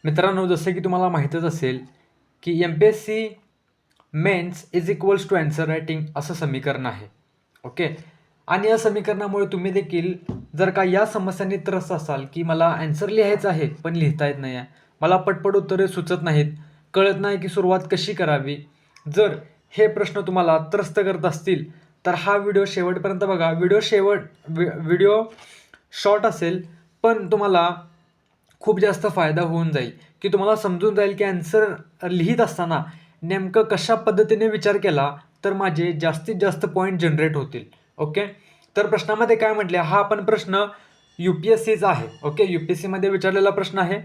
मित्रांनो, जसं की तुम्हाला माहीतच असेल की MPSC mains is equals to answer writing असं समीकरण आहे. ओके. आणि या समीकरणामुळे तुम्ही देखील जर का या समस्यांनी त्रस्त असाल की मला आन्सर लिहायचं आहे पण लिहिता येत नाही आहे, मला पटपट उत्तरे सुचत नाहीत, कळत नाही की सुरुवात कशी करावी, जर हे प्रश्न तुम्हाला त्रस्त करत असतील तर हा व्हिडिओ शेवटपर्यंत बघा. व्हिडिओ शॉर्ट असेल पण तुम्हाला खूप जास्त फायदा होऊन जाईल की तुम्हाला समजून जाईल की आन्सर लिहित असताना नेमकं कशा पद्धतीने विचार केला तर माझे जास्तीत जास्त पॉईंट जनरेट होतील. ओके. तर प्रश्नामध्ये काय म्हटले, हा आपण प्रश्न UPSCचा आहे. ओके. UPSCमध्ये विचारलेला प्रश्न आहे.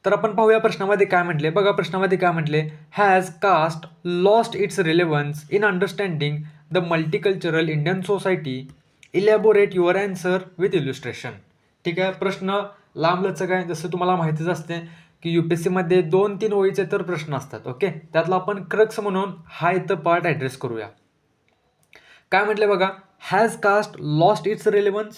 तर आपण पाहूया प्रश्नामध्ये काय म्हटले. बघा प्रश्नामध्ये काय म्हटले, has caste lost its relevance in understanding the multicultural Indian society, elaborate your answer with illustration. ठीक आहे. प्रश्न लांबलचक आहे, जसं तुम्हाला माहितीच असते की UPSCमध्ये 2-3 ओळीचे तर प्रश्न असतात. ओके. त्यातला आपण क्रक्स म्हणून हा इथं पार्ट ॲड्रेस करूया. काय म्हटले बघा, has caste lost its relevance,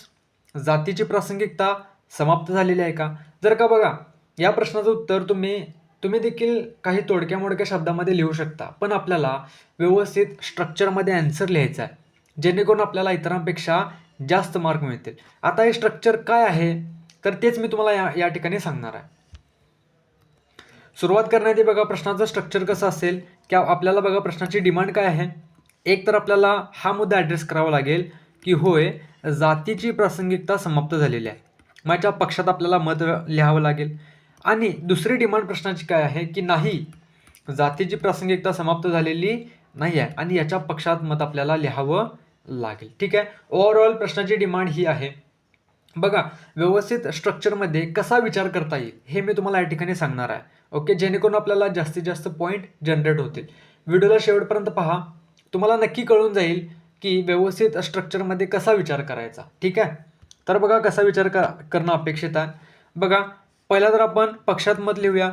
जातीची प्रासंगिकता समाप्त झालेली आहे का. जर का बघा या प्रश्नाचं उत्तर तुम्ही देखील काही तोडक्या मोडक्या शब्दामध्ये लिहू शकता, पण आपल्याला व्यवस्थित स्ट्रक्चरमध्ये आन्सर लिहायचा आहे, जेणेकरून आपल्याला इतरांपेक्षा जास्त मार्क मिळतील. आता हे स्ट्रक्चर काय आहे तर तेच मी तुम्हाला या ठिकाणी सांगणार आहे. सुरुवात करण्याआधी बघा प्रश्नाचं स्ट्रक्चर कसं असेल की आपल्याला बघा प्रश्नाची डिमांड काय आहे. एक तर आपल्याला हा मुद्दा ॲड्रेस करावा लागेल की होय, जातीची प्रासंगिकता समाप्त झालेली आहे, माझ्या पक्षात आपल्याला मत लिहावं लागेल. आणि दुसरी डिमांड प्रश्नाची काय आहे की नाही, जातीची प्रासंगिकता समाप्त झालेली नाही आहे आणि याच्या पक्षात मत आपल्याला लिहावं लागेल. ठीक आहे. ओव्हरऑल प्रश्नाची डिमांड ही आहे. बघा व्यवस्थित स्ट्रक्चरमध्ये कसा विचार करता येईल हे मी तुम्हाला या ठिकाणी सांगणार आहे. ओके. जेणेकरून आपल्याला जास्तीत जास्त पॉईंट जनरेट होतील. व्हिडिओला शेवटपर्यंत पहा, तुम्हाला नक्की कळून जाईल की व्यवस्थित स्ट्रक्चरमध्ये कसा विचार करायचा. ठीक आहे. तर बघा कसा विचार करणं अपेक्षित आहे. बघा पहिला तर आपण पक्षात मत लिहूया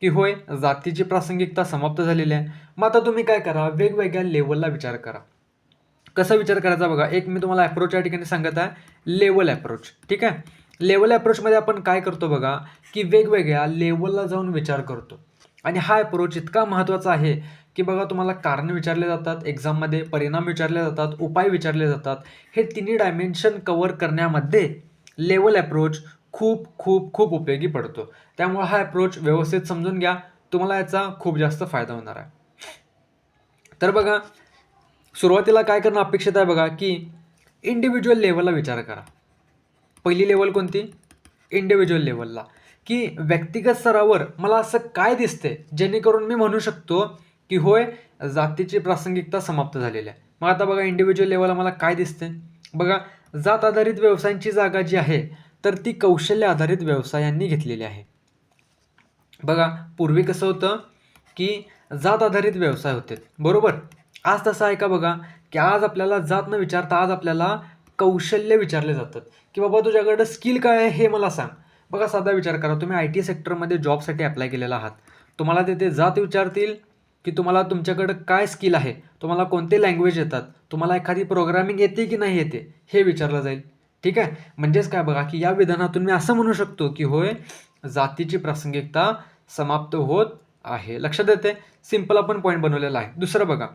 की होय, जातीची प्रासंगिकता समाप्त झालेली आहे. मग आता तुम्ही काय करा, वेगवेगळ्या लेवलला विचार करा. कसा विचार करायचा बघा, एक मी तुम्हाला अप्रोच या ठिकाणी सांगत आहे, लेवल अप्रोच. ठीक आहे. लेवल अप्रोचमध्ये आपण काय करतो बघा की वेगवेगळ्या लेवलला जाऊन विचार करतो. आणि हा अप्रोच इतका महत्त्वाचा आहे की बघा तुम्हाला कारण विचारले जातात एक्झाममध्ये, परिणाम विचारले जातात, उपाय विचारले जातात. हे तिन्ही डायमेन्शन कव्हर करण्यामध्ये लेवल अप्रोच खूप खूप खूप उपयोगी पडतो. त्यामुळे हा अप्रोच व्यवस्थित समजून घ्या, तुम्हाला याचा खूप जास्त फायदा होणार आहे. तर बघा सुरुवातीला काय करणं अपेक्षित आहे बघा की इंडिव्हिज्युअल लेवलला विचार करा. पहिली लेवल कोणती, इंडिव्हिज्युअल लेवलला, की व्यक्तिगत स्तरावर मला असं काय दिसते जेणेकरून मी म्हणू शकतो की होय, जातीची प्रासंगिकता समाप्त झालेली आहे. मग आता बघा इंडिव्हिज्युअल लेवलला मला काय दिसते बघा, जात आधारित व्यवसायांची जागा जी आहे तर ती कौशल्य आधारित व्यवसायांनी घेतलेली आहे. बघा पूर्वी कसं होतं की जात आधारित व्यवसाय होते, बरोबर. आज तसं आहे का बघा की आज आपल्याला जात न विचारता आज आपल्याला कौशल्य विचारले जातात की बाबा तुझ्याकडं स्किल काय आहे हे मला सांग. बघा साधा विचार करा, तुम्ही IT सेक्टरमध्ये जॉबसाठी अप्लाय केलेला आहात, तुम्हाला तिथे जात विचारतील की तुम्हाला तुमच्याकडं काय स्किल आहे, तुम्हाला कोणते लँग्वेज येतात, तुम्हाला एखादी प्रोग्रामिंग येते की नाही येते हे विचारलं जाईल. ठीक आहे. म्हणजेच काय बघा की या विधानातून मी असं म्हणू शकतो की होय, जातीची प्रासंगिकता समाप्त होत आहे. लक्षात येते. सिंपल आपण पॉईंट बनवलेला आहे. दुसरं बघा,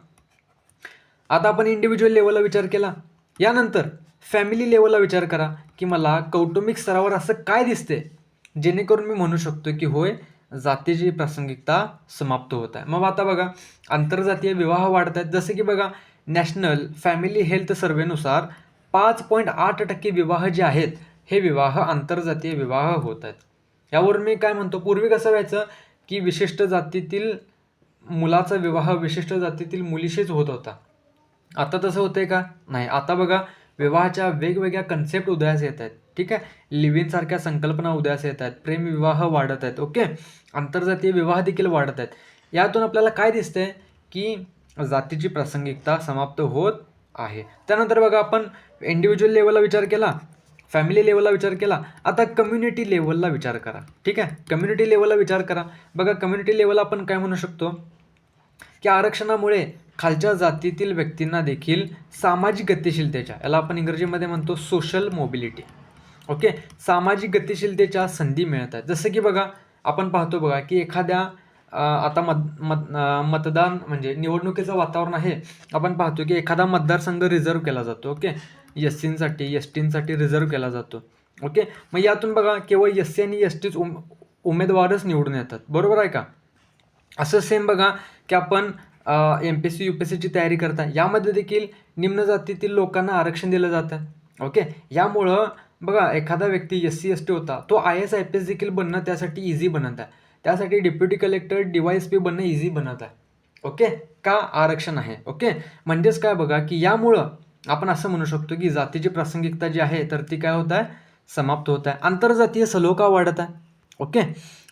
आता आपण इंडिव्हिज्युअल लेवलला विचार केला, यानंतर फॅमिली लेवलला विचार करा की मला कौटुंबिक स्तरावर असं काय दिसते जेणेकरून मी म्हणू शकतो की होय, जातीची प्रासंगिकता समाप्त होत आहे. मग आता बघा आंतरजातीय विवाह वाढत आहेत. जसे की बघा नॅशनल फॅमिली हेल्थ सर्व्हेनुसार 5.8% विवाह जे आहेत हे विवाह आंतरजातीय विवाह होत आहेत. यावरून मी काय म्हणतो, पूर्वी कसं व्हायचं की विशिष्ट जातीतील मुलाचा विवाह विशिष्ट जातीतील मुलीशीच होत होता. आता तसं होतंय का, नाही. आता बघा विवाहाच्या वेगवेगळ्या कन्सेप्ट उदयास येत आहेत. ठीक आहे. लिव्ह इन सारख्या संकल्पना उदयास येत आहेत, प्रेमविवाह वाढत आहेत. ओके. आंतरजातीय विवाह देखील वाढत आहेत. यातून आपल्याला काय दिसतंय की जातीची प्रासंगिकता समाप्त होत आहे. त्यानंतर बघा आपण इंडिव्हिज्युअल लेवलला विचार केला, फॅमिली लेवलला विचार केला, आता कम्युनिटी लेवलला विचार करा. ठीक आहे. कम्युनिटी लेवलला विचार करा. बघा कम्युनिटी लेवलला आपण काय म्हणू शकतो की आरक्षणामुळे खालच्या जातीतील व्यक्तींना देखील सामाजिक गतिशीलतेच्या, याला आपण इंग्रजीमध्ये म्हणतो सोशल मोबिलिटी. ओके. सामाजिक गतिशीलतेच्या संधी मिळत आहेत. जसं की बघा आपण पाहतो बघा की एखाद्या आता मतदान म्हणजे निवडणुकीचं वातावरण आहे. आपण पाहतो की एखादा मतदारसंघ रिझर्व्ह केला जातो. ओके, एस-सींसाठी एस-टींसाठी रिझर्व्ह केला जातो. ओके, मग यातून बघा केवळ एस-सी आणि एस-टीच उमेदवारच निवडून येतात. बरोबर आहे का? असं सेम बघा की आपण एम-पी-एस-सी, यू-पी-एस-सीची तयारी करता, यामध्ये देखील निम्न जातीतील लोकांना आरक्षण दिलं जातं. ओके, यामुळं बघा एखादा व्यक्ती एस-सी, एस-टी होता, तो आय-एस, आय-पी-एस देखील बनणं त्यासाठी इझी बनत आहे. त्यासाठी डेप्युटी कलेक्टर, डी-वाय-एस-पी बनणं इझी बनत आहे. ओके, का? आरक्षण आहे. ओके, म्हणजेच काय बघा की यामुळं आपण असं म्हणू शकतो की जातीची प्रासंगिकता जी आहे तर ती काय होत आहे? समाप्त होत आहे. आंतरजातीय सलोखा वाढत आहे. ओके,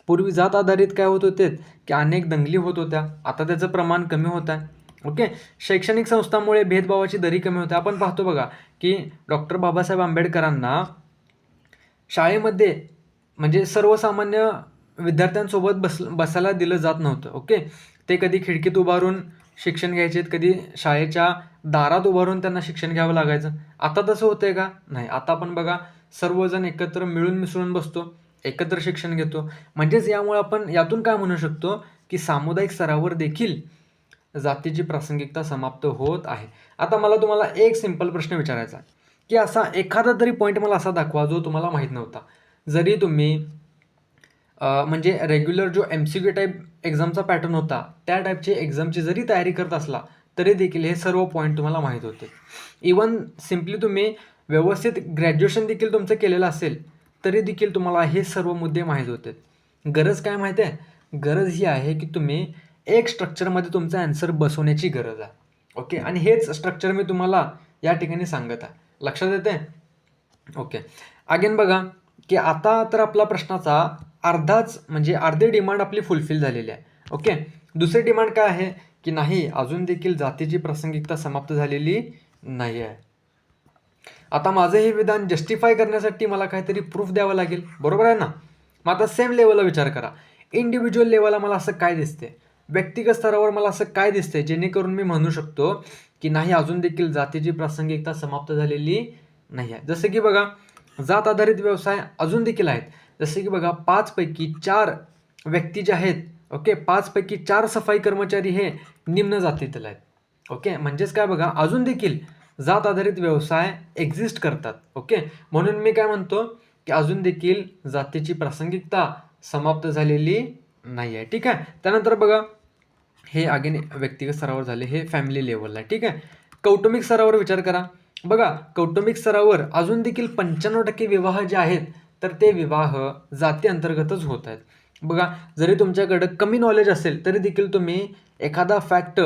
पूर्वी जात आधारित काय होत होते की अनेक दंगली होत होत्या, आता त्याचं प्रमाण कमी होत आहे. ओके, शैक्षणिक संस्थांमुळे भेदभावाची दरी कमी होते. आपण पाहतो बघा की डॉक्टर बाबासाहेब आंबेडकरांना शाळेमध्ये म्हणजे सर्वसामान्य विद्यार्थ्यांसोबत बसायला दिलं जात नव्हतं. ओके, ते कधी खिडकीत उभारून शिक्षण घ्यायचे, कधी शाळेच्या दारात उभारून त्यांना शिक्षण घ्यावं लागायचं. आता तसं होतंय का? नाही. आता आपण बघा सर्वजण एकत्र मिळून मिसळून बसतो, एकत्र शिक्षण घेतो. म्हणजेच यामुळे आपण यातून काय म्हणू शकतो की सामुदायिक स्तरावर देखील जातीची प्रासंगिकता समाप्त होत आहे. आता मला तुम्हाला एक सिंपल प्रश्न विचारायचा आहे की असा एखादा तरी पॉईंट मला असा दाखवा जो तुम्हाला माहीत नव्हता. जरी तुम्ही म्हणजे रेग्युलर जो एम-सी-क्यू टाईप एक्झामचा पॅटर्न होता, त्या टाईपची एक्झामची जरी तयारी करत असला, तरी देखील हे सर्व पॉईंट तुम्हाला माहीत होते. इवन सिम्पली तुम्ही व्यवस्थित ग्रॅज्युएशन देखील तुमचं केलेलं असेल, तरी देखील तुम्हाला हे सर्व मुद्दे माहीत होते. गरज काय माहिती आहे? गरज ही आहे की तुम्ही एक स्ट्रक्चरमध्ये तुमचा ॲन्सर बसवण्याची गरज आहे. ओके, आणि हेच स्ट्रक्चर मी तुम्हाला या ठिकाणी सांगत आहे. लक्षात येते? ओके, अगेन बघा की आता तर आपला प्रश्नाचा अर्धाच म्हणजे अर्धी डिमांड आपली फुलफिल झालेली आहे. ओके, दुसरी डिमांड काय आहे की नाही, अजून देखील जातीची प्रासंगिकता समाप्त झालेली नाही आहे. आता माझं हे विधान जस्टिफाय करण्यासाठी मला काहीतरी प्रूफ द्यावं लागेल. बरोबर आहे ना? मग आता सेम लेवलला विचार करा. इंडिव्हिज्युअल लेवलला मला असं काय दिसते, व्यक्तिगत स्तरावर मला असं काय दिसतंय जेणेकरून मी म्हणू शकतो की नाही, अजून देखील जातीची प्रासंगिकता समाप्त झालेली नाही आहे. जसं की बघा जात आधारित व्यवसाय अजून देखील आहेत. जसे की बघा 5 पैकी 4 व्यक्ती जे आहेत, ओके, 5 पैकी 4 सफाई कर्मचारी हे निम्न जातीतील आहेत. ओके, म्हणजेच काय बघा अजून देखील जात आधारित व्यवसाय एक्झिस्ट करतात. ओके, म्हणून मी काय म्हणतो की अजून देखील जातीची प्रासंगिकता समाप्त झालेली नाही आहे. ठीक आहे. त्यानंतर बघा हे अगेन व्यक्तिगत स्तरावर झाले, हे फॅमिली लेवलला आहे. ठीक आहे. कौटुंबिक स्तरावर विचार करा. बघा कौटुंबिक स्तरावर अजून देखील 95% विवाह जे आहेत तर ते विवाह जाती अंतर्गतच होत आहेत. बघा जरी तुमच्याकडं कमी नॉलेज असेल तरी देखील तुम्ही एखादा फॅक्ट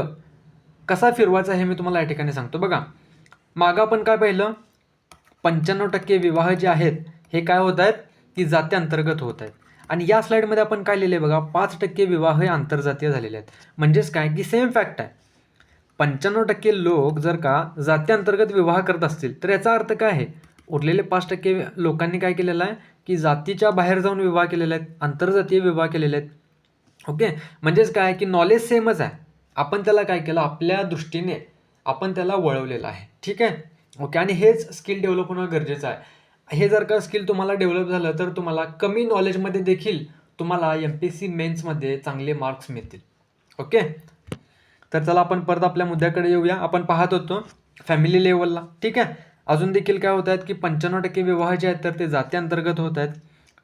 कसा फिरवायचा हे मी तुम्हाला या ठिकाणी सांगतो. बघा मागं आपण काय पाहिलं, 95% विवाह जे आहेत हे काय होत आहेत की जाती अंतर्गत होत आहेत. आणि या स्लाईडमध्ये आपण काय लिहिले बघा, 5% विवाह हे आंतरजातीय झालेले आहेत. म्हणजेच काय की सेम फॅक्ट आहे. 95% लोक जर का जाती अंतर्गत विवाह करत असतील तर याचा अर्थ काय आहे, उरलेले 5% लोकांनी काय केलेलं आहे की जातीच्या बाहेर जाऊन विवाह केलेले आहेत, आंतरजातीय विवाह केलेले आहेत. ओके, म्हणजेच काय की नॉलेज सेमच आहे, आपण त्याला काय केलं, आपल्या दृष्टीने आपण त्याला वळवलेलं आहे. ठीक आहे. ओके, आणि हेच स्किल डेव्हलप होणं गरजेचं आहे. हे जर का स्किल तुम्हाला डेव्हलप झालं तर तुम्हाला कमी नॉलेजमध्ये देखील तुम्हाला एम-पी-एस-सी मेन्समध्ये चांगले मार्क्स मिळतील. ओके, तर चला आपण परत आपल्या मुद्द्याकडे येऊया. आपण पाहत होतो फॅमिली लेवलला. ठीक आहे. अजून देखील काय होत आहेत की 95% विवाह जे आहेत तर ते जाती अंतर्गत होत आहेत.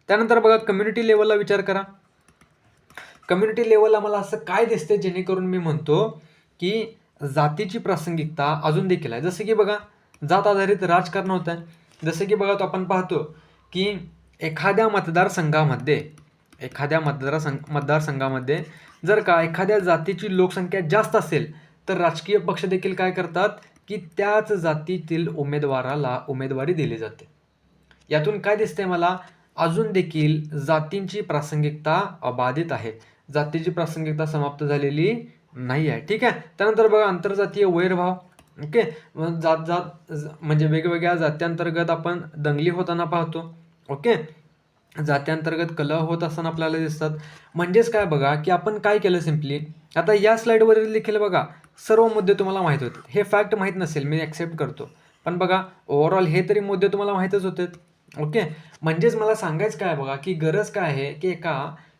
त्यानंतर बघा कम्युनिटी लेवलला विचार करा. कम्युनिटी लेवलला मला असं काय दिसते जेणेकरून मी म्हणतो की जातीची प्रासंगिकता अजून देखील आहे. जसं की बघा जात आधारित राजकारण होत आहे. जसं की बघा तो आपण पाहतो की एखाद्या मतदारसंघामध्ये जर का एखाद्या जातीची लोकसंख्या जास्त असेल तर राजकीय पक्ष देखील काय करतात की त्याच जातीतील उमेदवाराला उमेदवारी दिली जाते. यातून काय दिसतंय मला, अजून देखील जातींची प्रासंगिकता अबाधित आहे, जातीची प्रासंगिकता समाप्त झालेली नाही आहे. ठीक आहे. त्यानंतर बघा आंतरजातीय वैरभाव. ओके, म्हणजे वेगवेगळ्या जात्यांतर्गत आपण दंगली होताना पाहतो. ओके, जात्यांतर्गत कलह होत असताना आपल्याला दिसतात. म्हणजेच काय बघा की आपण काय केलं सिम्पली, आता या स्लाईडवरील देखील बघा सर्व मुद्दे तुम्हाला माहीत होते. हे फॅक्ट माहीत नसेल मी ॲक्सेप्ट करतो, पण बघा ओव्हरऑल हे तरी मुद्दे तुम्हाला माहीतच होते. ओके, म्हणजेच मला सांगायचं काय बघा की गरज काय आहे की एका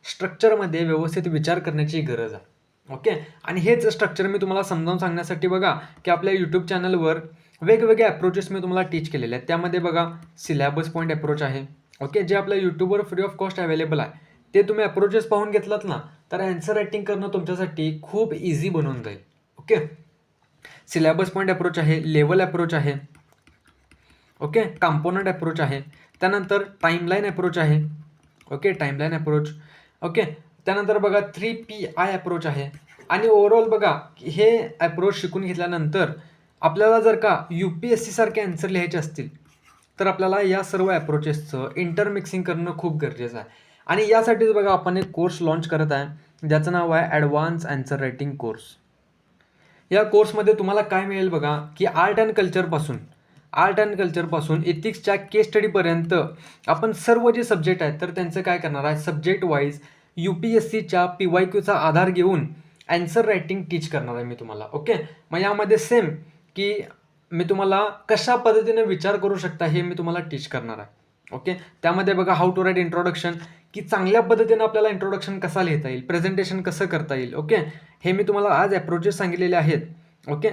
स्ट्रक्चरमध्ये व्यवस्थित विचार करण्याची गरज आहे. ओके, आणि हेच स्ट्रक्चर मी तुम्हाला समजावून सांगण्यासाठी बघा की आपल्या यूट्यूब चॅनलवर वेगवेगळे अप्रोचेस मी तुम्हाला टीच केलेले आहेत. त्यामध्ये बघा सिलॅबस पॉईंट अप्रोच आहे. ओके, जे आपल्या यूट्यूबवर फ्री ऑफ कॉस्ट अवेलेबल आहे, ते तुम्ही अप्रोचेस पाहून घेतलात ना तर आन्सर रायटिंग करणं तुमच्यासाठी खूप इझी बनून जाईल. ओके, सिलॅबस पॉईंट अप्रोच आहे, लेवल अप्रोच आहे, ओके, कंपोनंट अप्रोच आहे, त्यानंतर टाईमलाईन अप्रोच आहे. Okay, timeline approach. ओके, त्यानंतर बघा 3PI अप्रोच आहे. आणि ओव्हरऑल बघा हे अप्रोच शिकून घेतल्यानंतर आपल्याला जर का UPSC सारखे आन्सर लिहायचे असतील तर आपल्याला या सर्व अप्रोचेसचं इंटरमिक्सिंग करणं खूप गरजेचं आहे. आणि यासाठीच बघा आपण एक कोर्स लॉन्च करत आहे ज्याचं नाव आहे ॲडव्हान्स आन्सर रायटिंग कोर्स. या कोर्समध्ये तुम्हाला काय मिळेल बघा की आर्ट अँड कल्चरपासून एथिक्सच्या केस स्टडीपर्यंत आपण सर्व जे सब्जेक्ट आहेत तर त्यांचं काय करणार आहे, सब्जेक्ट वाईज UPSCच्या PYQचा आधार घेऊन आन्सर रायटिंग टीच करणार आहे मी तुम्हाला. ओके, मग यामध्ये सेम की मी तुम्हाला कशा पद्धतीने विचार करू शकता हे मी तुम्हाला टीच करणार आहे. ओके, त्यामध्ये बघा हाऊ टू राईट इंट्रोडक्शन, की चांगल्या पद्धतीनं आपल्याला इंट्रोडक्शन कसा लिहिता येईल, प्रेझेंटेशन कसं करता येईल. ओके, हे मी तुम्हाला आज अप्रोचेस सांगितलेले आहेत. ओके,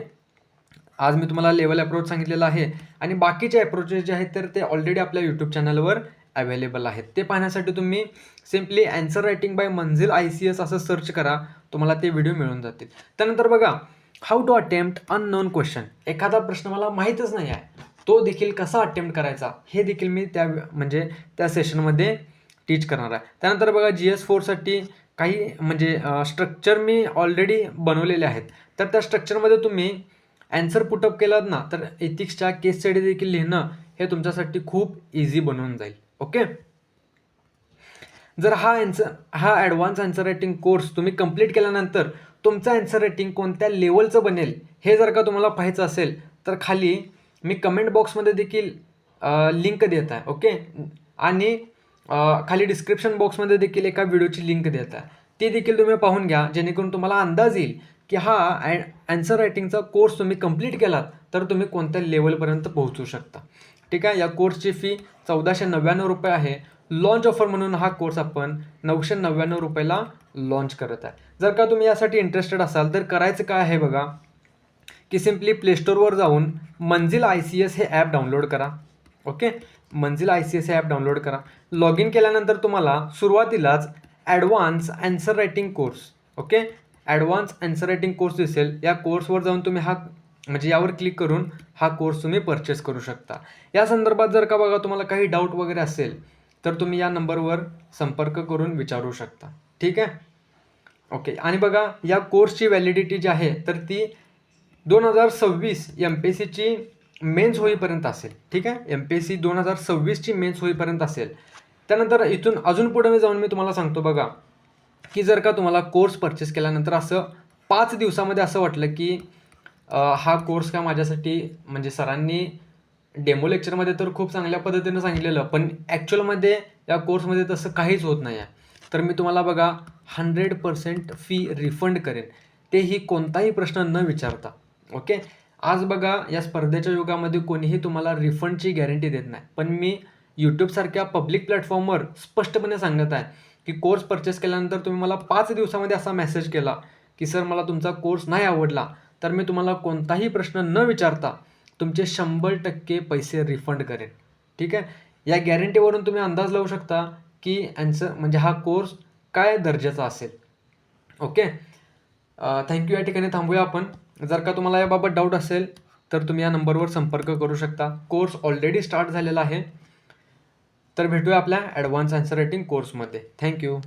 आज मी तुम्हाला लेवल अप्रोच सांगितलेला आहे आणि बाकीचे अप्रोचेस जे आहेत तर ते ऑलरेडी आपल्या यूट्यूब चॅनलवर अवेलेबल आहेत. ते पाहण्यासाठी तुम्ही simply answer writing by Manzil ICS असं सर्च करा, तुम्हाला ते व्हिडिओ मिळून जातील. त्यानंतर बघा how to attempt unknown question, एखादा प्रश्न मला माहीतच नाही आहे तो देखील कसा अटेम्प्ट करायचा हे देखील मी त्या सेशनमध्ये टीच करणार आहे. त्यानंतर बघा GS4साठी काही स्ट्रक्चर मी ऑलरेडी बनवलेले आहेत, तर त्या स्ट्रक्चरमध्ये तुम्ही ॲन्सर पुटअप केलात ना तर एथिक्सच्या केस स्टडी देखील लिहिणं हे तुमच्यासाठी खूप इझी बनवून जाईल. ओके, जर हा ॲडव्हान्स आन्सर रायटिंग कोर्स तुम्ही कंप्लीट केल्यानंतर तुमचं आन्सर रायटिंग कोणत्या लेवलचं बनेल हे जर का तुम्हाला पाहायचं असेल तर खाली मी कमेंट बॉक्समध्ये देखील लिंक देत आहे. ओके, आणि खाली डिस्क्रिप्शन बॉक्समध्ये देखील एका व्हिडिओची लिंक देत आहे, ती देखील तुम्ही पाहून घ्या जेणेकरून तुम्हाला अंदाज येईल की हा आन्सर रायटिंगचा कोर्स तुम्ही कंप्लीट केलात तर तुम्ही कोणत्या लेवलपर्यंत पोहोचू शकता. ठीक आहे, या कोर्सची फी 1499 रुपये आहे. लॉन्च ऑफर म्हणून हा कोर्स आपण 999 रुपयाला लॉन्च करत आहे. जर का तुम्ही यासाठी इंटरेस्टेड असाल तर करायचं काय आहे बघा की सिम्पली प्लेस्टोरवर जाऊन मंजिल ICS हे ॲप डाउनलोड करा. ओके, मंजिल ICS हे ॲप डाउनलोड करा. लॉग इन केल्यानंतर तुम्हाला सुरुवातीलाच advance answer writing course, okay, advance answer writing course दिसेल. या कोर्सवर जाऊन तुम्ही यावर क्लिक करून हा कोर्स तुम्ही परचेस करू शकता. या संदर्भात जर का बघा तुम्हाला काही डाऊट वगैरे असेल तर तुम्ही या नंबरवर संपर्क करून विचारू शकता. ठीक आहे, ओके. आणि बघा या कोर्सची व्हॅलिडिटी जी आहे तर ती 2026 MPSCची मेन्स होईपर्यंत असेल. ठीक आहे, MPSC 2026ची मेन्स होईपर्यंत असेल. त्यानंतर इथून अजून पुढे मी तुम्हाला सांगतो बघा की जर का तुम्हाला कोर्स परचेस केल्यानंतर असं 5 दिवसामध्ये असं वाटलं की हा कोर्स का माझ्यासाठी सरांनी डेमो लेक्चरमध्ये तर खूप चांगल्या पद्धतीनं सांगितलेलं पण ॲक्च्युअलमध्ये या कोर्समध्ये तसं काहीच होत नाही आहे, तर मी तुम्हाला बघा 100% फी रिफंड करेन, तेही कोणताही प्रश्न न विचारता. ओके, आज बघा या स्पर्धेच्या युगामध्ये कोणीही तुम्हाला रिफंडची गॅरंटी देत नाही, पण मी यूट्यूबसारख्या पब्लिक प्लॅटफॉर्मवर स्पष्टपणे सांगत आहे की कोर्स परचेस केल्यानंतर तुम्ही मला 5 दिवसामध्ये असा मेसेज केला की सर मला तुमचा कोर्स नाही आवडला, तर मी तुम्हाला कोणताही प्रश्न न विचारता तुमचे 100% पैसे रिफंड करेन. ठीक आहे, या गॅरंटीवरून तुम्ही अंदाज लावू शकता की हा कोर्स काय दर्जाचा असेल. Okay, thank you. या ठिकाणी थांबूया आपण. जर का तुम्हाला याबाबत डाऊट असेल तर तुम्ही या नंबरवर संपर्क करू शकता. कोर्स ऑलरेडी स्टार्ट झालेला आहे. तर भेटूया आपल्या ॲडव्हान्स आन्सर रायटिंग कोर्समध्ये. थँक्यू.